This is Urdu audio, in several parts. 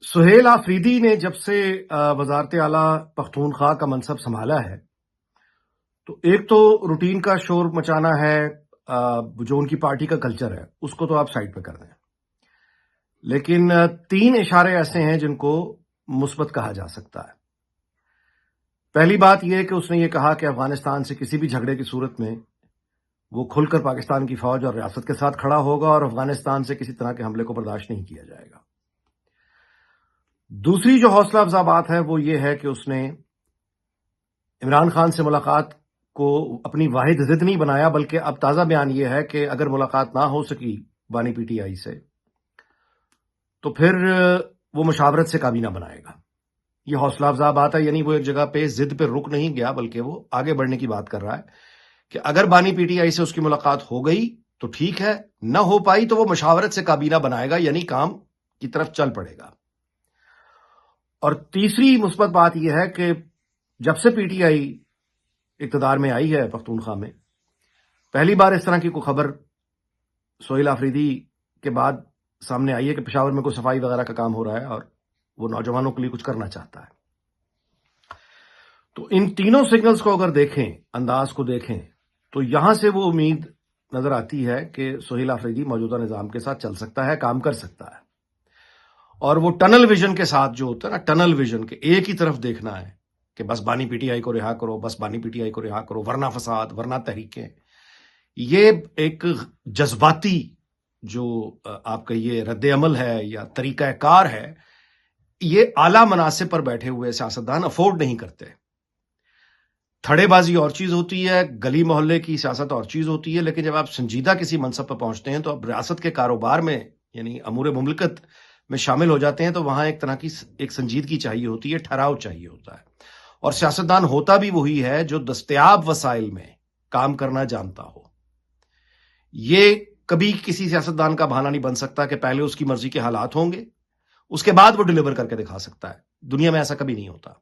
سہیل آفریدی نے جب سے وزارت اعلیٰ پختونخوا کا منصب سنبھالا ہے تو ایک تو روٹین کا شور مچانا ہے، جو ان کی پارٹی کا کلچر ہے اس کو تو آپ سائڈ پہ کر دیں، لیکن تین اشارے ایسے ہیں جن کو مثبت کہا جا سکتا ہے۔ پہلی بات یہ کہ اس نے یہ کہا کہ افغانستان سے کسی بھی جھگڑے کی صورت میں وہ کھل کر پاکستان کی فوج اور ریاست کے ساتھ کھڑا ہوگا اور افغانستان سے کسی طرح کے حملے کو برداشت نہیں کیا جائے گا۔ دوسری جو حوصلہ افزا بات ہے وہ یہ ہے کہ اس نے عمران خان سے ملاقات کو اپنی واحد ضد نہیں بنایا، بلکہ اب تازہ بیان یہ ہے کہ اگر ملاقات نہ ہو سکی بانی پی ٹی آئی سے تو پھر وہ مشاورت سے کابینہ بنائے گا۔ یہ حوصلہ افزا بات ہے، یعنی وہ ایک جگہ پہ ضد پہ رک نہیں گیا بلکہ وہ آگے بڑھنے کی بات کر رہا ہے کہ اگر بانی پی ٹی آئی سے اس کی ملاقات ہو گئی تو ٹھیک ہے، نہ ہو پائی تو وہ مشاورت سے کابینہ بنائے گا، یعنی کام کی طرف چل پڑے گا۔ اور تیسری مثبت بات یہ ہے کہ جب سے پی ٹی آئی اقتدار میں آئی ہے پختونخوا میں، پہلی بار اس طرح کی کوئی خبر سہیل آفریدی کے بعد سامنے آئی ہے کہ پشاور میں کوئی صفائی وغیرہ کا کام ہو رہا ہے اور وہ نوجوانوں کے لیے کچھ کرنا چاہتا ہے۔ تو ان تینوں سگنلز کو اگر دیکھیں، انداز کو دیکھیں، تو یہاں سے وہ امید نظر آتی ہے کہ سہیل آفریدی موجودہ نظام کے ساتھ چل سکتا ہے، کام کر سکتا ہے، اور وہ ٹنل ویژن کے ساتھ جو ہوتا ہے نا، ٹنل ویژن کے ایک ہی طرف دیکھنا ہے کہ بس بانی پی ٹی آئی کو رہا کرو، بس بانی پی ٹی آئی کو رہا کرو، ورنہ فساد، ورنہ تحریکیں، یہ ایک جذباتی جو آپ کہیے رد عمل ہے یا طریقہ کار ہے، یہ اعلیٰ مناصب پر بیٹھے ہوئے سیاستدان افورڈ نہیں کرتے۔ تھڑے بازی اور چیز ہوتی ہے، گلی محلے کی سیاست اور چیز ہوتی ہے، لیکن جب آپ سنجیدہ کسی منصب پہ پہنچتے ہیں تو اب ریاست کے کاروبار میں یعنی امور مملکت میں شامل ہو جاتے ہیں تو وہاں ایک طرح کی ایک سنجیدگی چاہیے ہوتی ہے، ٹھہراؤ چاہیے ہوتا ہے، اور سیاستدان ہوتا بھی وہی ہے جو دستیاب وسائل میں کام کرنا جانتا ہو۔ یہ کبھی کسی سیاستدان کا بہانہ نہیں بن سکتا کہ پہلے اس کی مرضی کے حالات ہوں گے، اس کے بعد وہ ڈیلیور کر کے دکھا سکتا ہے۔ دنیا میں ایسا کبھی نہیں ہوتا۔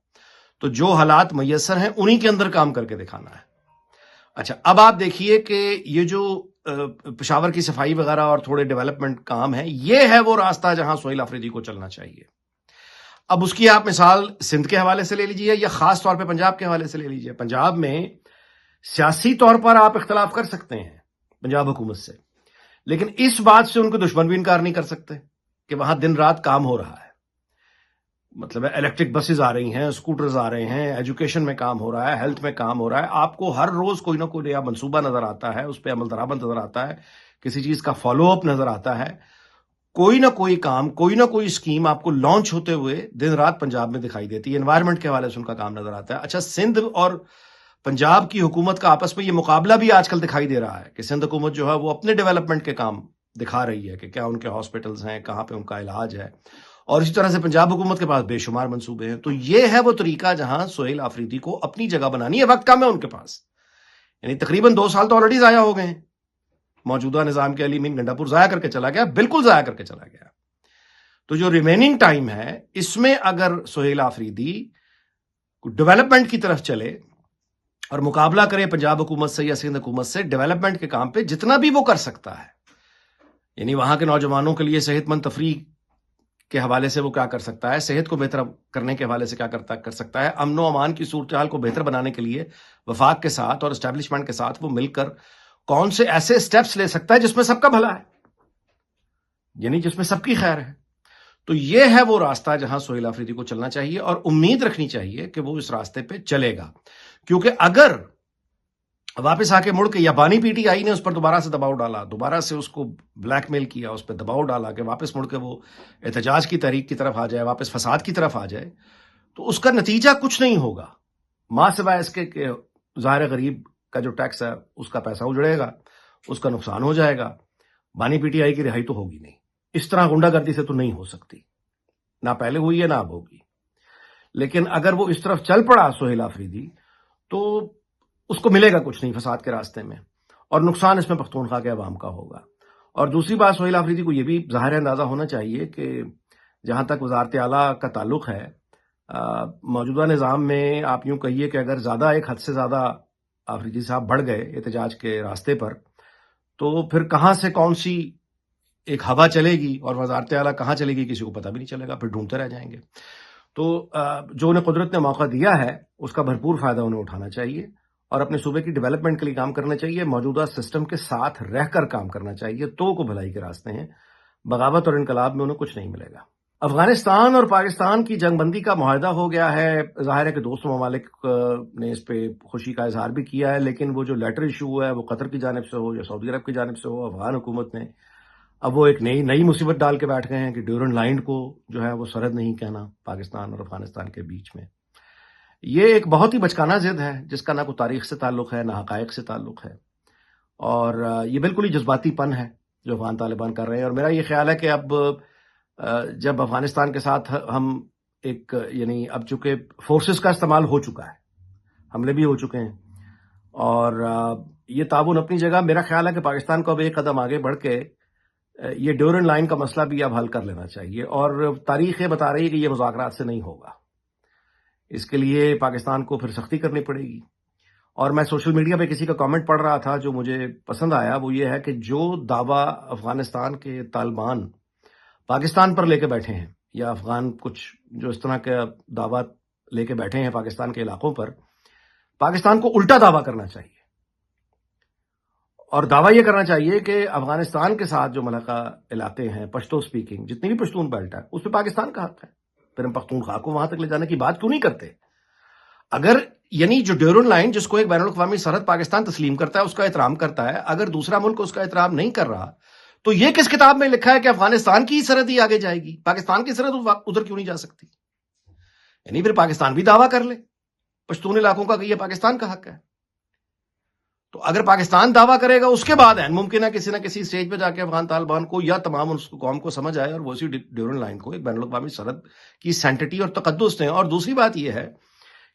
تو جو حالات میسر ہیں انہی کے اندر کام کر کے دکھانا ہے۔ اچھا، اب آپ دیکھیے کہ یہ جو پشاور کی صفائی وغیرہ اور تھوڑے ڈیولپمنٹ کام ہے، یہ ہے وہ راستہ جہاں سہیل آفریدی کو چلنا چاہیے۔ اب اس کی آپ مثال سندھ کے حوالے سے لے لیجئے یا خاص طور پہ پنجاب کے حوالے سے لے لیجئے۔ پنجاب میں سیاسی طور پر آپ اختلاف کر سکتے ہیں پنجاب حکومت سے، لیکن اس بات سے ان کو دشمن بھی انکار نہیں کر سکتے کہ وہاں دن رات کام ہو رہا ہے۔ مطلب الیکٹرک بسز آ رہی ہیں، اسکوٹرز آ رہے ہیں، ایجوکیشن میں کام ہو رہا ہے، ہیلتھ میں کام ہو رہا ہے، آپ کو ہر روز کوئی نہ کوئی نیا منصوبہ نظر آتا ہے، اس پہ عمل درآمد نظر آتا ہے، کسی چیز کا فالو اپ نظر آتا ہے، کوئی نہ کوئی کام، کوئی نہ کوئی اسکیم آپ کو لانچ ہوتے ہوئے دن رات پنجاب میں دکھائی دیتی ہے۔ انوائرمنٹ کے حوالے سے ان کا کام نظر آتا ہے۔ اچھا، سندھ اور پنجاب کی حکومت کا آپس میں یہ مقابلہ بھی آج کل دکھائی دے رہا ہے کہ سندھ حکومت جو ہے وہ اپنے ڈیولپمنٹ کے کام دکھا رہی ہے کہ کیا ان کے ہاسپٹلز ہیں، کہاں پہ ان کا علاج ہے، اور اسی طرح سے پنجاب حکومت کے پاس بے شمار منصوبے ہیں۔ تو یہ ہے وہ طریقہ جہاں سہیل آفریدی کو اپنی جگہ بنانی ہے۔ وقت کم ہے ان کے پاس، یعنی تقریباً 2 سال تو آلریڈی ضائع ہو گئے ہیں۔ موجودہ نظام کے علی مین گنڈا پور ضائع کر کے چلا گیا، بالکل ضائع کر کے چلا گیا۔ تو جو ریمیننگ ٹائم ہے اس میں اگر سہیل آفریدی ڈیولپمنٹ کی طرف چلے اور مقابلہ کرے پنجاب حکومت سے یا سندھ حکومت سے ڈیولپمنٹ کے کام پہ، جتنا بھی وہ کر سکتا ہے، یعنی وہاں کے نوجوانوں کے لیے صحت مند تفریح کے حوالے سے وہ کیا کر سکتا ہے، صحت کو بہتر کرنے کے حوالے سے کیا کر سکتا ہے، امن و امان کی صورتحال کو بہتر بنانے کے لیے وفاق کے ساتھ اور اسٹیبلشمنٹ کے ساتھ وہ مل کر کون سے ایسے سٹیپس لے سکتا ہے جس میں سب کا بھلا ہے، یعنی جس میں سب کی خیر ہے۔ تو یہ ہے وہ راستہ جہاں سہیل آفریدی کو چلنا چاہیے، اور امید رکھنی چاہیے کہ وہ اس راستے پہ چلے گا، کیونکہ اگر واپس آ کے مڑ کے یا بانی پی ٹی آئی نے اس پر دوبارہ سے دباؤ ڈالا، دوبارہ سے اس کو بلیک میل کیا، اس پہ دباؤ ڈالا کہ واپس مڑ کے وہ احتجاج کی تحریک کی طرف آ جائے، واپس فساد کی طرف آ جائے، تو اس کا نتیجہ کچھ نہیں ہوگا ماں سوائے اس کے کہ ظاہر غریب کا جو ٹیکس ہے اس کا پیسہ اجڑے گا، اس کا نقصان ہو جائے گا۔ بانی پی ٹی آئی کی رہائی تو ہوگی نہیں، اس طرح غنڈہ گردی سے تو نہیں ہو سکتی، نہ پہلے ہوئی ہے نہ اب ہوگی۔ لیکن اگر وہ اس طرف چل پڑا سہیل آفریدی تو اس کو ملے گا کچھ نہیں فساد کے راستے میں، اور نقصان اس میں پختونخوا کے عوام کا ہوگا۔ اور دوسری بات، سہیل آفریدی کو یہ بھی ظاہر اندازہ ہونا چاہیے کہ جہاں تک وزارت اعلیٰ کا تعلق ہے، موجودہ نظام میں آپ یوں کہیے کہ اگر زیادہ ایک حد سے زیادہ آفریدی صاحب بڑھ گئے احتجاج کے راستے پر، تو پھر کہاں سے کون سی ایک ہوا چلے گی اور وزارت اعلیٰ کہاں چلے گی کسی کو پتہ بھی نہیں چلے گا، پھر ڈھونڈتے رہ جائیں گے. تو جو انہیں قدرت نے موقع دیا ہے اس کا بھرپور فائدہ انہیں اٹھانا چاہیے اور اپنے صوبے کی ڈیولپمنٹ کے لیے کام کرنا چاہیے. موجودہ سسٹم کے ساتھ رہ کر کام کرنا چاہیے. تو کو بھلائی کے راستے ہیں. بغاوت اور انقلاب میں انہیں کچھ نہیں ملے گا. افغانستان اور پاکستان کی جنگ بندی کا معاہدہ ہو گیا ہے. ظاہر ہے کہ دوست ممالک نے اس پہ خوشی کا اظہار بھی کیا ہے، لیکن وہ جو لیٹر ایشو ہے وہ قطر کی جانب سے ہو یا سعودی عرب کی جانب سے ہو، افغان حکومت نے اب وہ ایک نئی مصیبت ڈال کے بیٹھ گئے ہیں کہ ڈیورنڈ لائن کو جو ہے وہ سرحد نہیں کہنا پاکستان اور افغانستان کے بیچ میں. یہ ایک بہت ہی بچکانہ ضد ہے جس کا نہ کوئی تاریخ سے تعلق ہے نہ حقائق سے تعلق ہے، اور یہ بالکل ہی جذباتی پن ہے جو افغان طالبان کر رہے ہیں. اور میرا یہ خیال ہے کہ اب جب افغانستان کے ساتھ ہم ایک یعنی اب چونکہ فورسز کا استعمال ہو چکا ہے، حملے بھی ہو چکے ہیں، اور یہ تعاون اپنی جگہ، میرا خیال ہے کہ پاکستان کو اب ایک قدم آگے بڑھ کے یہ ڈیورنڈ لائن کا مسئلہ بھی اب حل کر لینا چاہیے. اور تاریخ یہ بتا رہی ہے کہ یہ مذاکرات سے نہیں ہوگا. اس کے لیے پاکستان کو پھر سختی کرنی پڑے گی. اور میں سوشل میڈیا پہ کسی کا کامنٹ پڑھ رہا تھا جو مجھے پسند آیا، وہ یہ ہے کہ جو دعویٰ افغانستان کے طالبان پاکستان پر لے کے بیٹھے ہیں، یا افغان کچھ جو اس طرح کے دعویٰ لے کے بیٹھے ہیں پاکستان کے علاقوں پر، پاکستان کو الٹا دعویٰ کرنا چاہیے. اور دعویٰ یہ کرنا چاہیے کہ افغانستان کے ساتھ جو ملحقہ علاقے ہیں، پشتو سپیکنگ جتنی بھی پشتون بیلٹ ہے، اس پہ پاکستان کا حق ہے. پھر ہم پختونخوا کو وہاں تک لے جانے کی بات کیوں نہیں کرتے؟ اگر یعنی جو ڈیورنڈ لائن جس کو ایک بین الاقوامی سرحد پاکستان تسلیم کرتا ہے، اس کا احترام کرتا ہے، اگر دوسرا ملک اس کا احترام نہیں کر رہا تو یہ کس کتاب میں لکھا ہے کہ افغانستان کی سرحد ہی آگے جائے گی؟ پاکستان کی سرحد ادھر کیوں نہیں جا سکتی؟ یعنی پھر پاکستان بھی دعویٰ کر لے پشتون علاقوں کا کہ یہ پاکستان کا حق ہے. تو اگر پاکستان دعویٰ کرے گا، اس کے بعد ہے ممکن ہے کسی نہ کسی سٹیج پہ جا کے افغان طالبان کو یا تمام اس قوم کو سمجھ آئے اور وہ اسی ڈیورنڈ لائن کو ایک بین الاقوامی سرحد کی سینٹٹی اور تقدس دیں. اور دوسری بات یہ ہے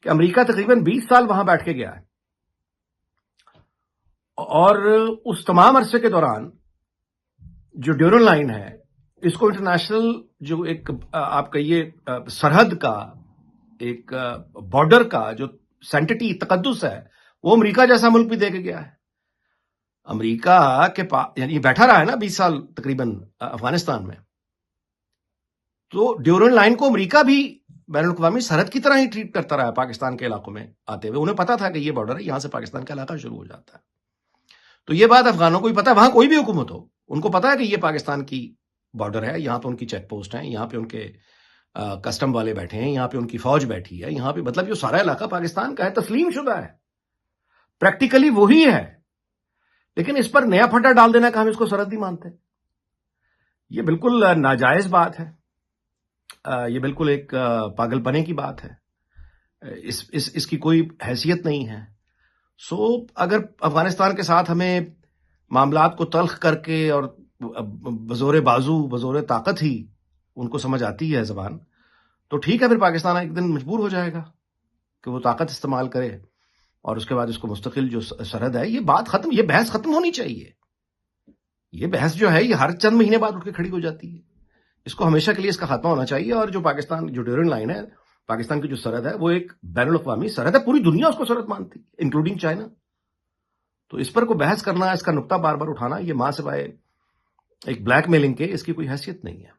کہ امریکہ تقریباً 20 سال وہاں بیٹھ کے گیا ہے، اور اس تمام عرصے کے دوران جو ڈیورنڈ لائن ہے اس کو انٹرنیشنل جو ایک آپ کہیے سرحد کا ایک بارڈر کا جو سینٹٹی تقدس ہے وہ امریکہ جیسا ملک بھی دے کے گیا ہے. امریکہ کے یعنی بیٹھا رہا ہے نا 20 سال تقریباً افغانستان میں، تو ڈیورنڈ لائن کو امریکہ بھی بین الاقوامی سرحد کی طرح ہی ٹریٹ کرتا رہا ہے پاکستان کے علاقوں میں آتے ہوئے. انہیں پتا تھا کہ یہ بارڈر ہے، یہاں سے پاکستان کا علاقہ شروع ہو جاتا ہے. تو یہ بات افغانوں کو بھی پتا ہے، وہاں کوئی بھی حکومت ہو ان کو پتا ہے کہ یہ پاکستان کی بارڈر ہے، یہاں پہ ان کی چیک پوسٹ ہیں، یہاں پہ ان کے کسٹم والے بیٹھے ہیں، یہاں پہ ان کی فوج بیٹھی ہے، یہاں پہ مطلب جو سارا علاقہ پاکستان کا ہے، تسلیم شدہ ہے، پریکٹیکلی وہی ہے. لیکن اس پر نیا پھٹا ڈال دینا کہ ہم اس کو سرحد نہیں مانتے، یہ بالکل ناجائز بات ہے. یہ بالکل ایک پاگل پنے کی بات ہے. اس کی کوئی حیثیت نہیں ہے. اگر افغانستان کے ساتھ ہمیں معاملات کو تلخ کر کے اور بزور بازو بزور طاقت ہی ان کو سمجھ آتی ہے زبان، تو ٹھیک ہے، پھر پاکستان ایک دن مجبور ہو جائے گا کہ وہ طاقت استعمال کرے اور اس کے بعد اس کو مستقل جو سرحد ہے، یہ بات ختم، یہ بحث ختم ہونی چاہیے. یہ بحث جو ہے یہ ہر چند مہینے بعد اٹھ کے کھڑی ہو جاتی ہے. اس کو ہمیشہ کے لیے اس کا خاتمہ ہونا چاہیے. اور جو پاکستان جو ڈیورنڈ لائن ہے، پاکستان کی جو سرحد ہے، وہ ایک بین الاقوامی سرحد ہے، پوری دنیا اس کو سرحد مانتی ہے انکلوڈنگ چائنا. تو اس پر کوئی بحث کرنا، اس کا نقطہ بار بار اٹھانا، یہ ماں سوائے ایک بلیک میلنگ کے اس کی کوئی حیثیت نہیں ہے.